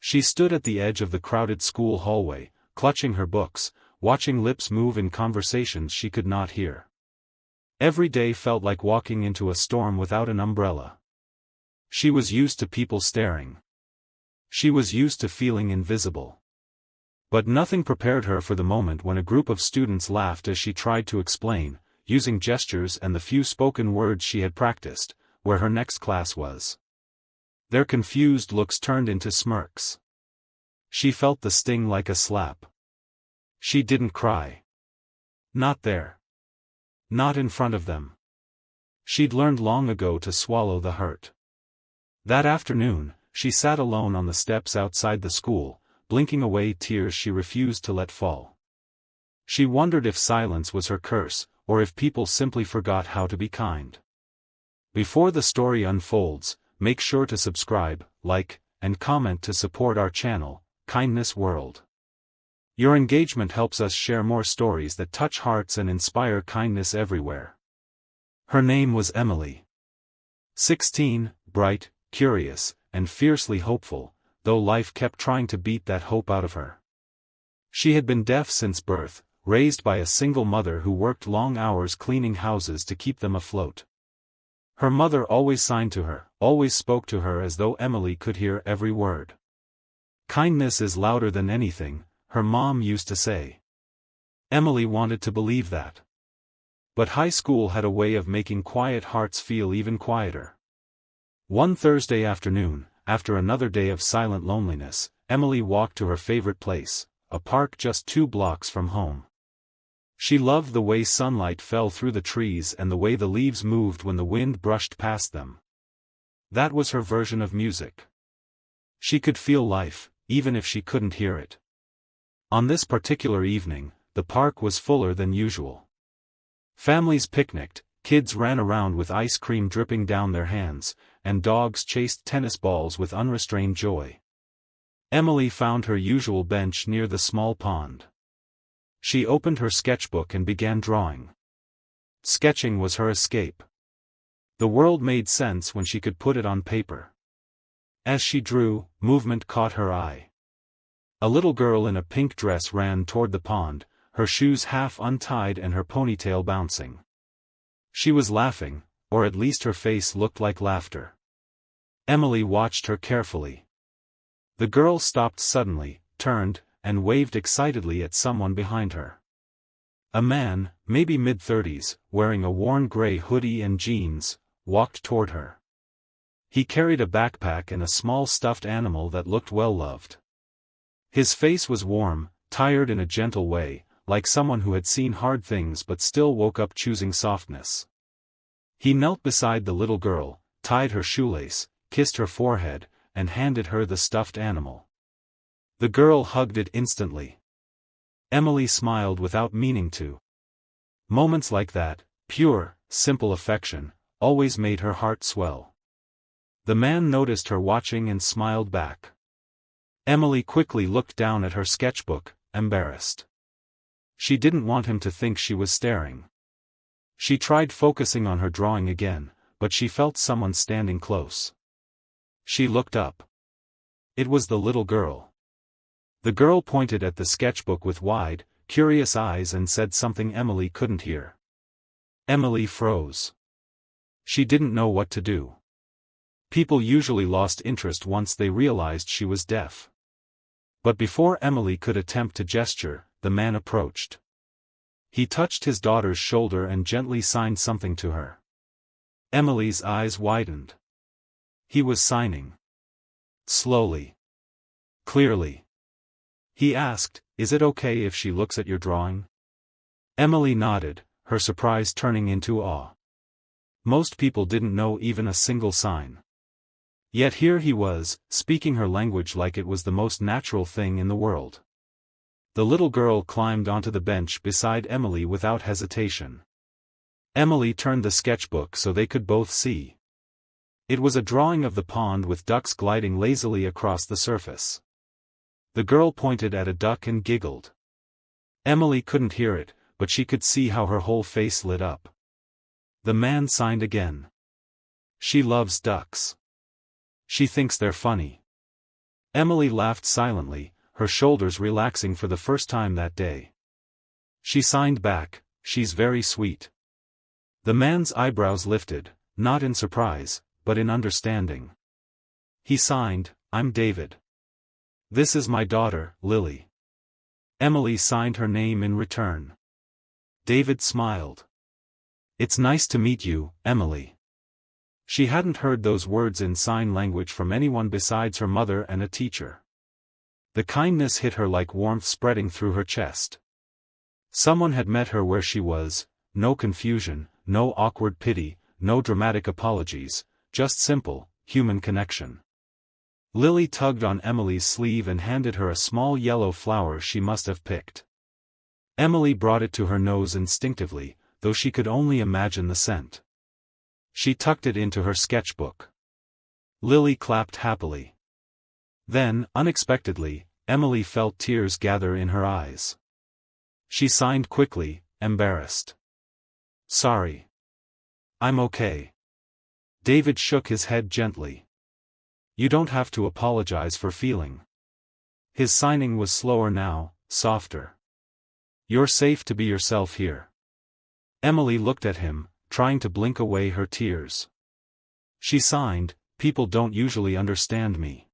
She stood at the edge of the crowded school hallway, clutching her books, watching lips move in conversations she could not hear. Every day felt like walking into a storm without an umbrella. She was used to people staring. She was used to feeling invisible. But nothing prepared her for the moment when a group of students laughed as she tried to explain, using gestures and the few spoken words she had practiced, where her next class was. Their confused looks turned into smirks. She felt the sting like a slap. She didn't cry. Not there. Not in front of them. She'd learned long ago to swallow the hurt. That afternoon, she sat alone on the steps outside the school, blinking away tears she refused to let fall. She wondered if silence was her curse, or if people simply forgot how to be kind. Before the story unfolds, make sure to subscribe, like, and comment to support our channel, Kindness World. Your engagement helps us share more stories that touch hearts and inspire kindness everywhere. Her name was Emily. 16, bright, curious, and fiercely hopeful, though life kept trying to beat that hope out of her. She had been deaf since birth, raised by a single mother who worked long hours cleaning houses to keep them afloat. Her mother always signed to her, always spoke to her as though Emily could hear every word. Kindness is louder than anything, her mom used to say. Emily wanted to believe that. But high school had a way of making quiet hearts feel even quieter. One Thursday afternoon, after another day of silent loneliness, Emily walked to her favorite place, a park just 2 blocks from home. She loved the way sunlight fell through the trees and the way the leaves moved when the wind brushed past them. That was her version of music. She could feel life, even if she couldn't hear it. On this particular evening, the park was fuller than usual. Families picnicked, kids ran around with ice cream dripping down their hands, and dogs chased tennis balls with unrestrained joy. Emily found her usual bench near the small pond. She opened her sketchbook and began drawing. Sketching was her escape. The world made sense when she could put it on paper. As she drew, movement caught her eye. A little girl in a pink dress ran toward the pond, her shoes half untied and her ponytail bouncing. She was laughing, or at least her face looked like laughter. Emily watched her carefully. The girl stopped suddenly, turned, and waved excitedly at someone behind her. A man, maybe mid-30s, wearing a worn gray hoodie and jeans, walked toward her. He carried a backpack and a small stuffed animal that looked well-loved. His face was warm, tired in a gentle way, like someone who had seen hard things but still woke up choosing softness. He knelt beside the little girl, tied her shoelace, kissed her forehead, and handed her the stuffed animal. The girl hugged it instantly. Emily smiled without meaning to. Moments like that, pure, simple affection, always made her heart swell. The man noticed her watching and smiled back. Emily quickly looked down at her sketchbook, embarrassed. She didn't want him to think she was staring. She tried focusing on her drawing again, but she felt someone standing close. She looked up. It was the little girl. The girl pointed at the sketchbook with wide, curious eyes and said something Emily couldn't hear. Emily froze. She didn't know what to do. People usually lost interest once they realized she was deaf. But before Emily could attempt to gesture, the man approached. He touched his daughter's shoulder and gently signed something to her. Emily's eyes widened. He was signing. Slowly. Clearly. He asked, "Is it okay if she looks at your drawing?" Emily nodded, her surprise turning into awe. Most people didn't know even a single sign. Yet here he was, speaking her language like it was the most natural thing in the world. The little girl climbed onto the bench beside Emily without hesitation. Emily turned the sketchbook so they could both see. It was a drawing of the pond with ducks gliding lazily across the surface. The girl pointed at a duck and giggled. Emily couldn't hear it, but she could see how her whole face lit up. The man signed again. She loves ducks. She thinks they're funny. Emily laughed silently, her shoulders relaxing for the first time that day. She signed back, "She's very sweet." The man's eyebrows lifted, not in surprise, but in understanding. He signed, "I'm David. This is my daughter, Lily." Emily signed her name in return. David smiled. "It's nice to meet you, Emily." She hadn't heard those words in sign language from anyone besides her mother and a teacher. The kindness hit her like warmth spreading through her chest. Someone had met her where she was, no confusion, no awkward pity, no dramatic apologies, just simple, human connection. Lily tugged on Emily's sleeve and handed her a small yellow flower she must have picked. Emily brought it to her nose instinctively, though she could only imagine the scent. She tucked it into her sketchbook. Lily clapped happily. Then, unexpectedly, Emily felt tears gather in her eyes. She signed quickly, embarrassed. "Sorry. I'm okay." David shook his head gently. "You don't have to apologize for feeling." His signing was slower now, softer. "You're safe to be yourself here." Emily looked at him, trying to blink away her tears. She signed, "People don't usually understand me."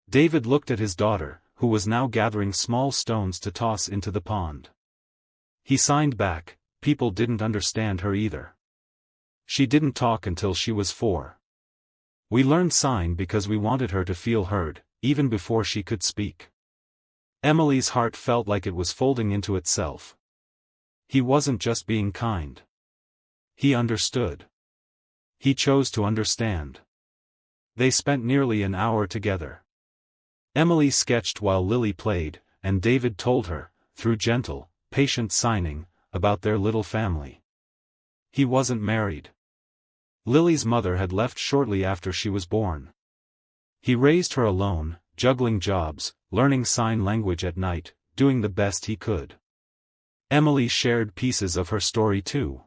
David looked at his daughter, who was now gathering small stones to toss into the pond. He signed back, "People didn't understand her either. She didn't talk until she was 4. We learned sign because we wanted her to feel heard, even before she could speak." Emily's heart felt like it was folding into itself. He wasn't just being kind. He understood. He chose to understand. They spent nearly an hour together. Emily sketched while Lily played, and David told her, through gentle, patient signing, about their little family. He wasn't married. Lily's mother had left shortly after she was born. He raised her alone, juggling jobs, learning sign language at night, doing the best he could. Emily shared pieces of her story too.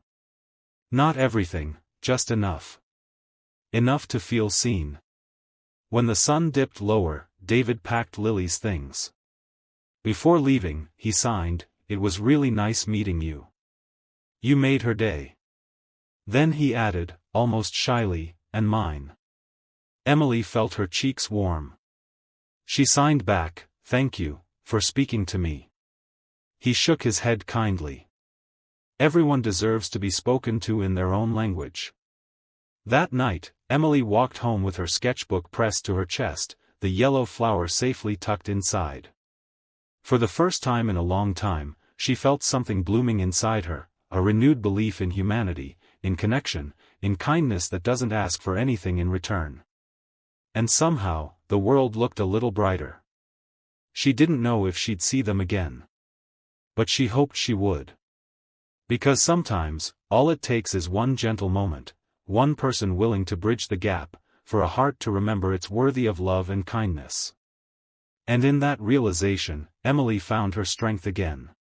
Not everything, just enough. Enough to feel seen. When the sun dipped lower, David packed Lily's things. Before leaving, he signed, "It was really nice meeting you. You made her day." Then he added, almost shyly, "And mine." Emily felt her cheeks warm. She signed back, "Thank you, for speaking to me." He shook his head kindly. Everyone deserves to be spoken to in their own language. That night, Emily walked home with her sketchbook pressed to her chest, the yellow flower safely tucked inside. For the first time in a long time, she felt something blooming inside her, a renewed belief in humanity, in connection, in kindness that doesn't ask for anything in return. And somehow, the world looked a little brighter. She didn't know if she'd see them again. But she hoped she would. Because sometimes, all it takes is one gentle moment, one person willing to bridge the gap, for a heart to remember it's worthy of love and kindness. And in that realization, Emily found her strength again.